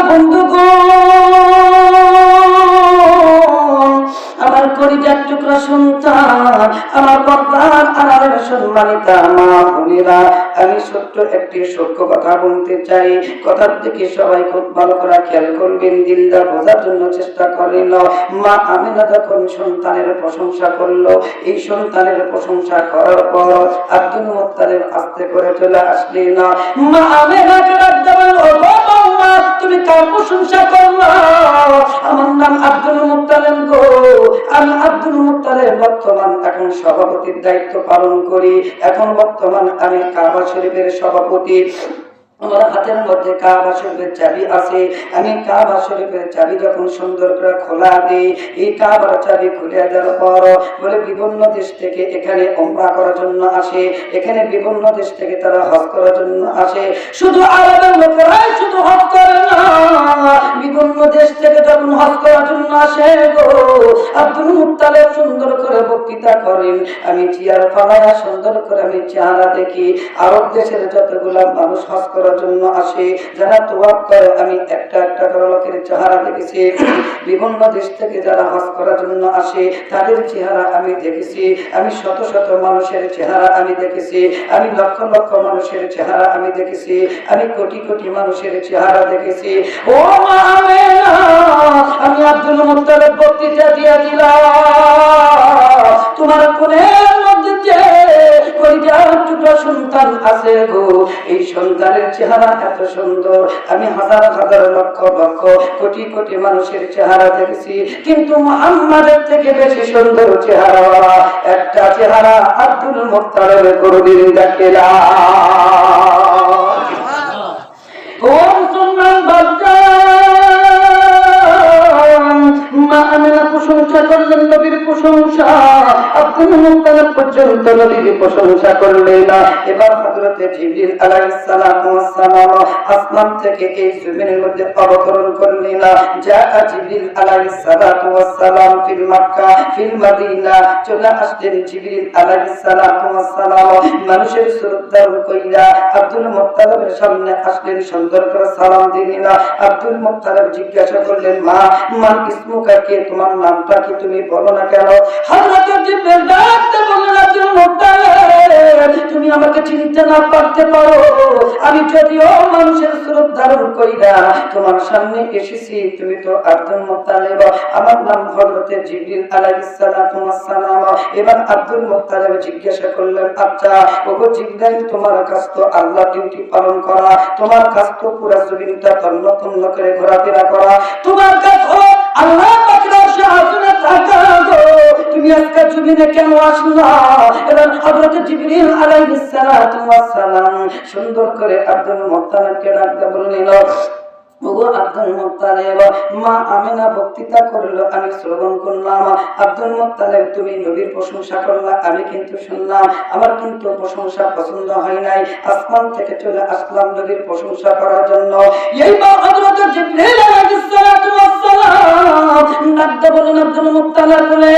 বন্ধুগণ, আমার কলিজার টুকরা সন্তান, আমার পর্দার আড়ালের সম্মানিতা মা বোনেরা, আমি ছোট্ট একটি সত্য কথা বলতে চাই। কথার দিকে সবাই খুব ভালো করে খেয়াল করবেন, দিলদার বোঝার জন্য চেষ্টা করেন। মা আমিনা যখন সন্তানের প্রশংসা করলো, এই সন্তানের প্রশংসা করার পর আব্দুল মুত্তালিব আস্তে করে চলে আসলেন। মা আমিনাকে ডাকতে বলল, ও মা, তুমি কার প্রশংসা করলা? আমার নাম আব্দুল মুত্তালিব গো। আমি আব্দুল মুত্তালিব বর্তমান এখন সভাপতির দায়িত্ব পালন করি। এখন বর্তমান আমি কাবা শরীফের সভাপতি। আমার হাতের মধ্যে কাবা শরীফের চাবি আছে। আমি কাবা শরীফের চাবি যখন সুন্দর করে খোলা দিই, এই কাবার চাবি খুলে দেওয়ার পর বলে বিভিন্ন দেশ থেকে এখানে উমরা করার জন্য আসে, এখানে বিভিন্ন দেশ থেকে তারা হজ করার জন্য আসে। শুধু আরবের লোকেরাই শুধু হজ করে না, বিভিন্ন দেশ থেকে যখন হজ করার জন্য আসে গো, আব্দুল মুত্তালিব সুন্দর করে বক্তৃতা করেন। আমি চেয়ার ফালায়া সুন্দর করে আমি চেহারা দেখি। আরব দেশের যতগুলা মানুষ হজ জন্য আসে, যারা তোয়াব করে, আমি একটা একটা করে লোকের চেহারা দেখেছি। বিভিন্ন দেশ থেকে যারা হজ করার জন্য আসে তাদের চেহারা আমি দেখেছি। আমি শত শত মানুষের চেহারা আমি দেখেছি। আমি লক্ষ লক্ষ মানুষের চেহারা আমি দেখেছি। আমি কোটি কোটি মানুষের চেহারা দেখেছি। ও মা আমিনা, আমি আব্দুল মুত্তালিব বক্তৃতা দিয়ে দিলাম, তোমার কোলের মধ্যে যে কলিজার টুকরা সন্তান আছে গো, এই সন্তানের চেহারা এত সুন্দর। আমি হাজার হাজার লক্ষ লক্ষ কোটি কোটি মানুষের চেহারা দেখেছি, কিন্তু মুহাম্মাদের থেকে বেশি সুন্দর চেহারা একটা চেহারা আব্দুল মুত্তালিবের কোনদিন দেখেনা। কোন সুন্নাত বাচ্চা মা আমিনা প্রশংসা করলেন, নবীর প্রশংসা। আব্দুল মুত্তালিব পর্যন্ত নবীর প্রশংসা করলেন না। এবার হযরত জিবরিল আলাইহিস সালাতু ওয়াস সালাম আসমান থেকে এই জমিনের মধ্যে অবতরণ করলেন। যা জিবরিল আলাইহিস সালাতু ওয়াস সালাম ফিল মক্কা ফিল মদিনা, চলে আসলেন জিবরিল আলাইহিস সালাতু ওয়াস সালাম মানুষের সুরত ধারণ কইরা আব্দুল মুত্তালিবের সামনে আসলেন, সুন্দর করে সালাম দিলেন। আব্দুল মুত্তালিব জিজ্ঞাসা করলেন, মা মান ইসমুকা, কে তোমার নামটা কি তুমি বলো না কেন? হযরত জিবরিল ডাকতে বললেন, আব্দুল মুত্তালিব, তুমি আমাকে চিনতে না পারতে পারো, আমি যদিও মানুষের সুরত ধারণ কইরা তোমার সামনে এসেছি, তুমি তো আব্দুল মুত্তালিব, আমার নাম হযরত জিবরিল আলাইহিস সালাতু ওয়াস সালাম। এবার আব্দুল মুত্তালিব জিজ্ঞাসা করলেন, আচ্ছা ওগো জিবরাইল, তোমার কাজ তো আল্লাহ ডিউটি পালন করা, তোমার কাজ তো পুরো জমিনটা তন্ন তন্ন করে ঘোরাফেরা করা, তোমার কাজ আল্লাহ পাকের শাসনে থাকা গো, তুমি আজকে জমিনে কেন আসলা? এবার হযরত জিবরিল আলাইহিস সালাতু ওয়াস সালাম সুন্দর করে আব্দুল মুত্তালিবকে ডাকতে বললেন, ওগো আব্দুল মুত্তালিব, মা আমিনা বক্তৃতা করলো, আমি শ্রবণ করলাম। আব্দুল মুত্তালিব, তুমি নবীর প্রশংসা করলা, আমি কিন্তু শুনলাম, আমার কিন্তু প্রশংসা পছন্দ হয় নাই। আসমান থেকে চলে আসলাম নবীর প্রশংসা করার জন্য। এইবার হযরত জিবরিল আলাইহিস সালাতু ওয়াস সালাম ডাকতে বলেন, আব্দুল মুত্তালিব বলে,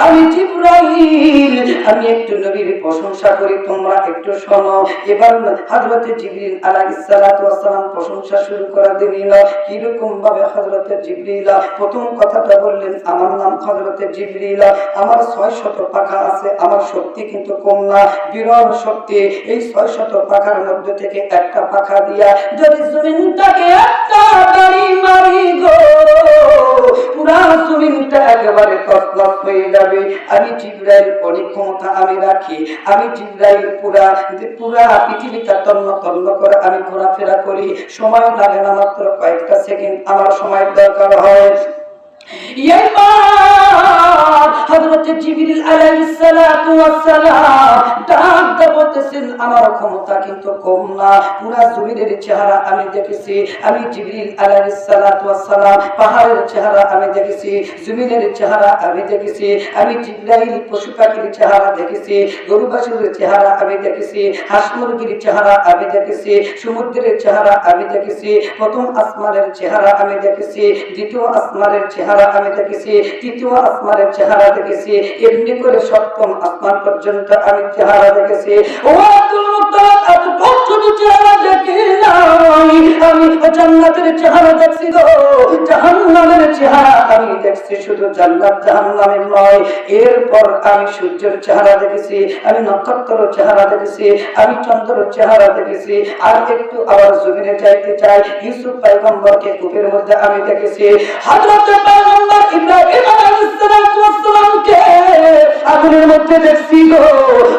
আমি জিবরাইল, আমি একটু নবীর প্রশংসা করি, তোমরা একটু শোনো। এবার হযরত জিবরিল আলাইহিস সালাতু ওয়াস সালাম প্রশংসা শুরু করে দিলেন। কিরকম ভাবে হযরত জিবরিল প্রথম কথাটা বললেন, আমার নাম হযরত জিবরিল, আমার 600 পাখা আছে, আমার শক্তি কিন্তু কম না, বিরল শক্তি। এই 600 পাখার মধ্যে থেকে একটা পাখা দিয়া যদি জমিনটাকে একটা বাড়ি মারি গো, পুরা জমিনটা একেবারে তছনছ হয়ে যাবে। আমি জিবরাইল, অনেক ক্ষমতা আমি রাখি, আমি জিবরাইল পুরা পৃথিবীটা তন্ন তন্ন করে আমি ঘোরাফেরা করি, সময় লাগে না, মাত্র কয়েকটা সেকেন্ড আমার সময় দরকার হয়। হযরত জিবরিল আলাইহিস সালাতু ওয়াস সালাম ডাকতে বলতেছেন, আমার ক্ষমতা কিন্তু কম না, পুরা জমিনের চেহারা আমি দেখেছি। আমি জিবরিল আলাইহিস সালাতু ওয়াস সালাম পাহাড়ের চেহারা আমি দেখেছি, জমিনের চেহারা আমি দেখেছি। আমি জিবরাইল পশু পাখির চেহারা দেখেছি, গরু বাছুরের চেহারা আমি দেখেছি, হাঁস মুরগির চেহারা আমি দেখেছি, সমুদ্রের চেহারা আমি দেখেছি। প্রথম আসমানের চেহারা আমি দেখেছি, দ্বিতীয় আসমানের চেহারা আমি দেখেছি, তৃতীয় আসমানের চেহারা দেখেছি, এমনি করে সপ্তম আসমান পর্যন্ত আমি চেহারা দেখেছি। ও আব্দুল মুত্তালিব, এত ছোট চেহারা দেখি নাই আমি। দেখছি শুধু জান্নাত জাহান্নামের নয়, এরপর আমি সূর্যের চেহারা দেখেছি, আমি নক্ষত্রের চেহারা দেখেছি, আমি চন্দ্রের চেহারা দেখেছি। আর একটু আবার জমিনে চাইতে চাই, ইউসুফ পয়গম্বরকে কূপের মধ্যে আমি দেখেছি। হযরত পয়গম্বর ইব্রাহিম আলাইহিস সালামকে আগুনের মধ্যে দেখছি গো।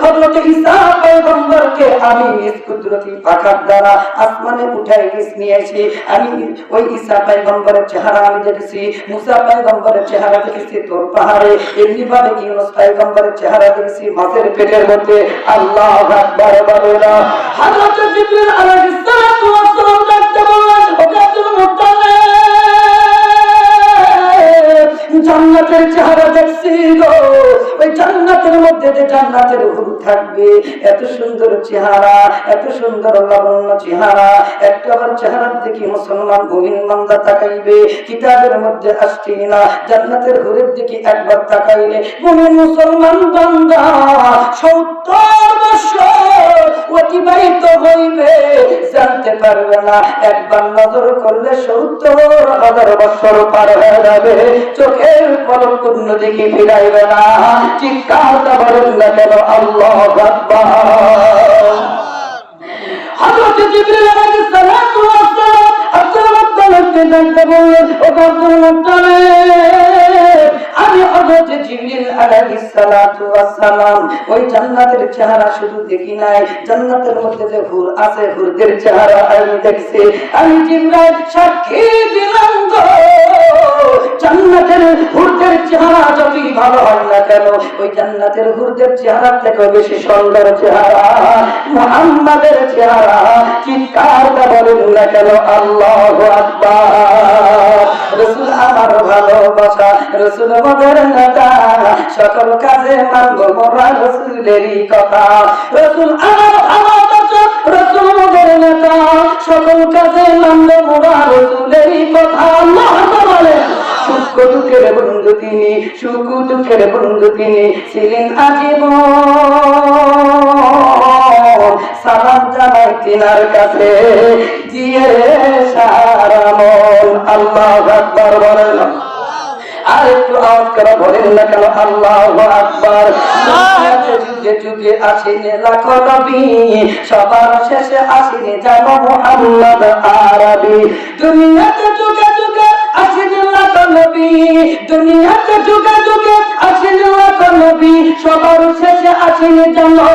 হযরত ঈসা পয়গম্বরকে আমি নিজ কুদরতি পাখার দ্বারা আসমানে উঠাই নিয়েছি। আমি ওই ঈসা পয়গম্বরের চেহারা আমি দেখেছি, মুসা পয়গম্বরের চেহারা দেখেছি তোর পাহাড়ে, এমনি ভাবে ইউনূস পয়গম্বরের চেহারা দেখেছি মাছের পেটের মধ্যে। আল্লাহু আকবার বলনা। হযরত জিবরিল আলাইহিস সালাম ডাকতে বললেন, ও আব্দুল মুত্তালিব, জান্নাতের চেহারা দেখছি গো। ওই জান্নাতের মধ্যে যে জান্নাতের হুর থাকবে, এত সুন্দর চেহারা, এত সুন্দর লাবণ্য চেহারা, একটা আবার চেহারার দিকে মুসলমান মুমিন বান্দা তাকাইবে, কিতাবের মধ্যে আসছে না জান্নাতের হুরের দিকে একবার তাকাইলে মুমিন মুসলমান বান্দা 70 বছর অতিবাহিত হইবে, জানতে পারবে না। একবার নজর করলে 70,000 বছর পার হয়ে যাবে, চোখের পলক পূর্ণ দিকে ফিরাইবে না। চিৎকারটা বলেন না কেন আল্লাহু আকবার। হযরত জিবরিল আলাইহিস সালাতু ওয়াস সালাম আব্দুল মুত্তালিবকে ডাকতে বললেন, ও আব্দুল মুত্তালিব, আমি হযরত জিবরিল আলাইহিস সালাতু ওয়াস সালাম ওই জান্নাতের চেহারা শুধু দেখি নাই, জান্নাতের মধ্যে যে হুর আছে হুরদের চেহারা আমি দেখছি। আমি জিবরাইল সাক্ষী দিলাম গো, জান্নাতের হুরদের চেহারা যতই ভালো হয় না কেন, ওই জান্নাতের হুরদের চেহারা থেকে বেশি সুন্দর চেহারা মুহাম্মাদের চেহারা। চিৎকারটা বলেন না কেন আল্লাহু আকবার। রাসূল আমার ভালোবাসা, রাসূল আমাদের নেতা, সকল কাজে মানব মোরা রাসূলেরই কথা। রাসূল আমার ভালোবাসা, রাসূল আমাদের নেতা, সকল কাজে মানব মোরা রাসূলেরই কথা। আল্লাহু আকবার বলেন। সুখ দুঃখের বন্ধু তিনি, সুখ দুঃখের বন্ধু তিনি, ছিলেন আজীবন। সালাম জানাই তিনার কাছে, দিয়ে সারা মন। আল্লাহু আকবার বলেন। আর একটু আওয়াজ করে বলেন না কেন আল্লাহু আকবার। যুগে যুগে আসেনি লাখো নবী, সবার শেষে আসেনি জানো মুহাম্মদ আরবি। দুনিয়াতে যুগে যুগে আসেনি লাখো নবী, দুনিয়াতে যুগে যুগে আসেনি লাখো নবী, সবার শেষে আসেনি জানো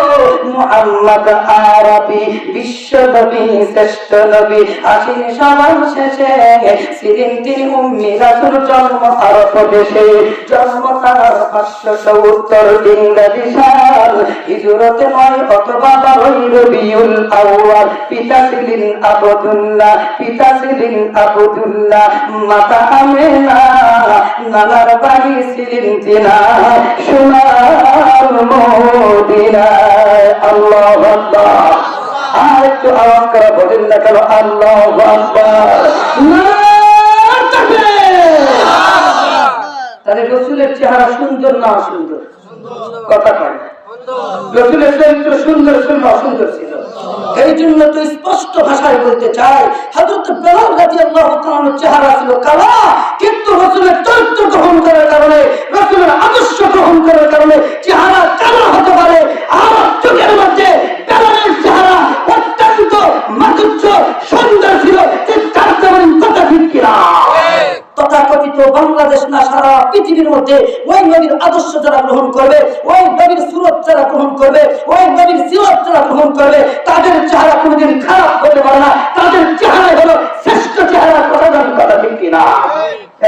মুহাম্মদ আরবি। বিশ্ব নবী শ্রেষ্ঠ নবী আসেনি সবার শেষে, ছিলেন তিনি উম্মি রাসূল, জন্ম আরব দেশে, জন্ম তার 570 ইংরেজি সাল, হিজরতে 9 অথবা 12 রবিউল আউয়াল। পিতা ছিলেন আবদুল্লাহ, পিতা ছিলেন আবদুল্লাহ, মাতা আমেনা, নানার বাড়ি ছিলেন তিনা সোনার মদিনায়। আল্লাহু আকবার। আর একটু আওয়াজ করে বলেন না কেন আল্লাহু আকবার। তাহলে রসুলের চেহারা সুন্দর না অসুন্দর? কথা কয় রসুলের চরিত্র সুন্দর ছিল না অসুন্দর ছিল? এই জন্য তো স্পষ্ট ভাষায় বলতে চাই, হযরত বেলাল রাদিয়াল্লাহু তাআলার চেহারা ছিল কালা, কিন্তু রসুলের চরিত্র গ্রহণ করার কারণে, রসুলের আদর্শ গ্রহণ করার কারণে চেহারা কালা হতে পারে। আর চোখের মধ্যে বেলালের চেহারা অত্যন্ত মাধুর্য সুন্দর ছিল। কথা ঠিক কিনা? তথাকথিত বাংলাদেশ না সারা পৃথিবীর মধ্যে ওই নবীর আদর্শ যারা গ্রহণ করবে, ওই নবীর সুরত যারা গ্রহণ করবে, ওই নবীর সিরত যারা গ্রহণ করবে, তাদের চেহারা কোনোদিন খারাপ হতে পারে না। তাদের চেহারা হলো শ্রেষ্ঠ চেহারা। কথা ঠিক কিনা?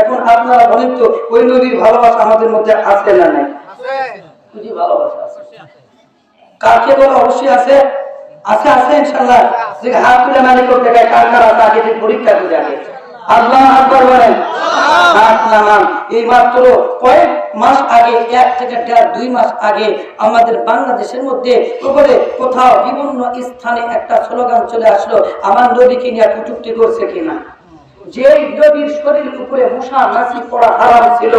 এখন আপনারা বলেন তো, ওই নবীর ভালোবাসা আমাদের মধ্যে আছে না নাই? আছে। ভালোবাসা আছে। কাকে বলে? অবশ্যই আছে। আছে আছে ইনশাআল্লাহ। যে হাত তুলে মালিক দেখায় কার কার আছে, আগে যে পরীক্ষা করে আগে আল্লাহু আকবার বলেন। হাত নামান। এই মাত্র কয়েক মাস আগে, 1 থেকে 2 মাস আগে আমাদের বাংলাদেশের মধ্যে উপরে কোথাও বিভিন্ন স্থানে একটা স্লোগান চলে আসলো, আমার নবীকে নিয়ে কটূক্তি করছে কিনা। যে নবীর শরীরের উপরে মুসা নাসি পড়া হারাম ছিল,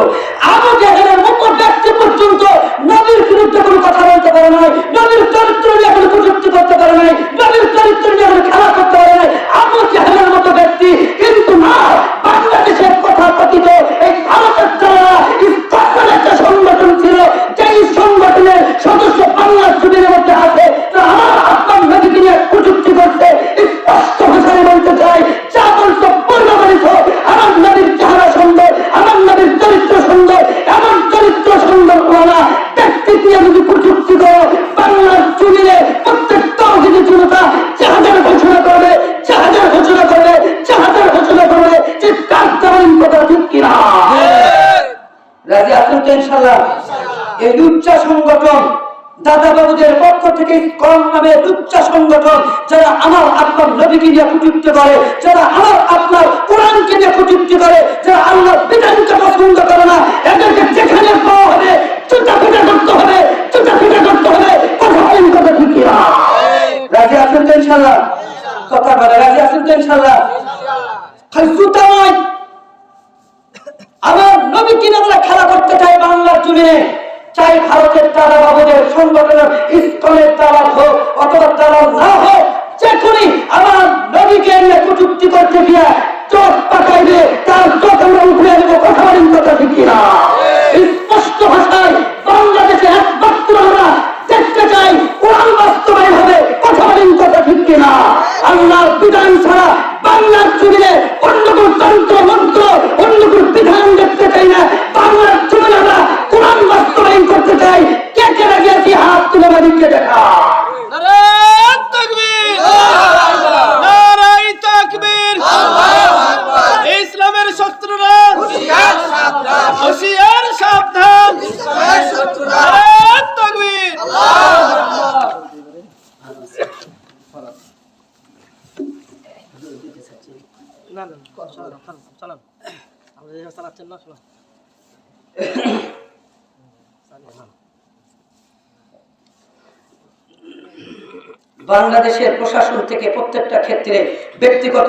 আবু জাহেলের মতো ব্যক্তি পর্যন্ত নবীর বিরুদ্ধে কোনো কথা বলতে পারে নাই, নবীর চরিত্র নিয়ে কোনো কটূক্তি করতে পারে নাই, নবীর চরিত্র নিয়ে কোনো খেলা করতে পারে নাই আবু জাহেলের মতো ব্যক্তি। কিন্তু না, বাংলাদেশের কথা কথিত এই ভারতের যারা এই লুচ্চা সংগঠন দাদা বাবুদের পক্ষ থেকে কম নামে লুচ্চা সংগঠন যারা আমার আপনার নবীকে নিয়ে কটূক্তি করে, যারা আমার আপনার কোরআনকে নিয়ে কটূক্তি করে, যারা আল্লাহর বিধানকে পছন্দ করে না, এদেরকে যেখানে পাওয়া হবে চুটা ফিটা করতে হবে, চুটা ফিটা করতে হবে। কথা বলেন, কথা ঠিক না? রাজি আছেন তো ইনশাআল্লাহ? কথা বলে রাজি আছেন তো ইনশাআল্লাহ? খালি জুতা নয়, আমার নবীকে নিয়ে আমরা খেলা করতে চাই বাংলার জমিনে। চাই ভারতের দাদা বাবুদের সংগঠনের ইসকনের দালাল হোক অথবা দালাল না হোক, যে কোনই আমার নবীকে নিয়ে কটূক্তি করতে গিয়ে চোখ পাকাইবে, তার চোখ আমরা উঠে দেব। কথা বলেন, কথা ঠিক না? স্পষ্ট ভাষায় বাংলাদেশে একমাত্র আমরা দেখতে চাই কোরআন বাস্তবায়ন হবে। কথা বলেন, কথা ঠিক না? আল্লাহর বিধান ছাড়া বাংলার জমিনে অন্য কোন তন্ত্র মন্ত্র অন্য কোন বিধান দেখতে চাই না। বাংলার জমিনে আমরা কোরআন বাস্তবায়ন করতে চাই। কে কে রাজি আছি হাত তুলে বাড়িতে দেখা। নারায়ে তাকবীর, নারায়ে তাকবীর। ইসলামের শত্রুরা হুঁশিয়ার সাবধান। নারায়ে তাকবীর। বাংলাদেশের প্রশাসন থেকে প্রত্যেকটা ক্ষেত্রে ব্যক্তিগত